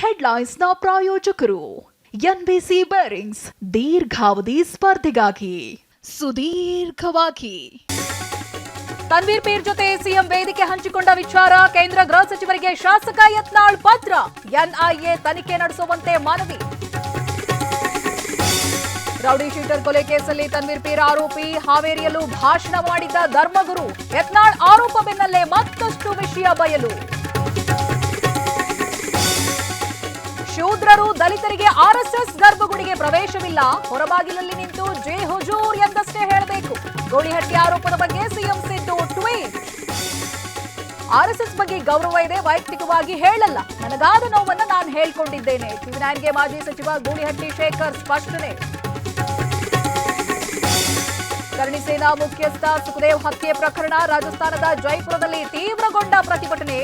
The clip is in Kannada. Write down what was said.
ಹೆಡ್ಲೈನ್ಸ್ನ ಪ್ರಾಯೋಜಕರು ಎನ್ಬಿಸಿ ಬೇರಿಂಗ್ಸ್ ದೀರ್ಘಾವಧಿ ಸ್ಪರ್ಧೆಗಾಗಿ ಸುದೀರ್ಘವಾಗಿ. ತನ್ವೀರ್ ಪೀರ್ ಜೊತೆ ಸಿಎಂ ವೇದಿಕೆ ಹಂಚಿಕೊಂಡ ವಿಚಾರ, ಕೇಂದ್ರ ಗೃಹ ಸಚಿವರಿಗೆ ಶಾಸಕ ಯತ್ನಾಳ್ ಪತ್ರ, ಎನ್ಐಎ ತನಿಖೆ ನಡೆಸುವಂತೆ ಮನವಿ. ರೌಡಿ ಶೀಟರ್ ಕೊಲೆ ಕೇಸಲ್ಲಿ ತನ್ವೀರ್ ಪೀರ್ ಆರೋಪಿ, ಹಾವೇರಿಯಲ್ಲೂ ಭಾಷಣ ಮಾಡಿದ್ದ ಧರ್ಮಗುರು. ಯತ್ನಾಳ್ ಆರೋಪ ಬೆನ್ನಲ್ಲೇ ಮತ್ತಷ್ಟು ವಿಷಯ ಬಯಲು. ಶೂದ್ರರು ದಲಿತರಿಗೆ ಆರ್ಎಸ್ಎಸ್ ಗರ್ಭಗುಡಿಗೆ ಪ್ರವೇಶವಿಲ್ಲ, ಹೊರಬಾಗಿಲಲ್ಲಿ ನಿಂತು ಜೈ ಹುಜೂರ್ ಎಂದಷ್ಟೇ ಹೇಳಬೇಕು. ಗೌಳಿಹಟ್ಟಿ ಆರೋಪದ ಬಗ್ಗೆ ಸಿಎಂ ಸಿದ್ದು ಟ್ವೀಟ್. ಆರ್ಎಸ್ಎಸ್ ಬಗ್ಗೆ ಗೌರವ ಇದೆ, ವೈಯಕ್ತಿಕವಾಗಿ ಹೇಳಲ್ಲ, ನನಗಾದ ನೋವನ್ನ ನಾನು ಹೇಳ್ಕೊಂಡಿದ್ದೇನೆ. ಟಿವಿ9ಗೆ ಮಾಜಿ ಸಚಿವ ಗೂಳಿಹಟ್ಟಿ ಶೇಖರ್ ಸ್ಪಷ್ಟನೆ. ಕರ್ಣಿ ಸೇನಾ ಮುಖ್ಯಸ್ಥ ಸುಖದೇವ್ ಹತ್ಯೆ ಪ್ರಕರಣ, ರಾಜಸ್ಥಾನದ ಜೈಪುರದಲ್ಲಿ ತೀವ್ರಗೊಂಡ ಪ್ರತಿಭಟನೆ.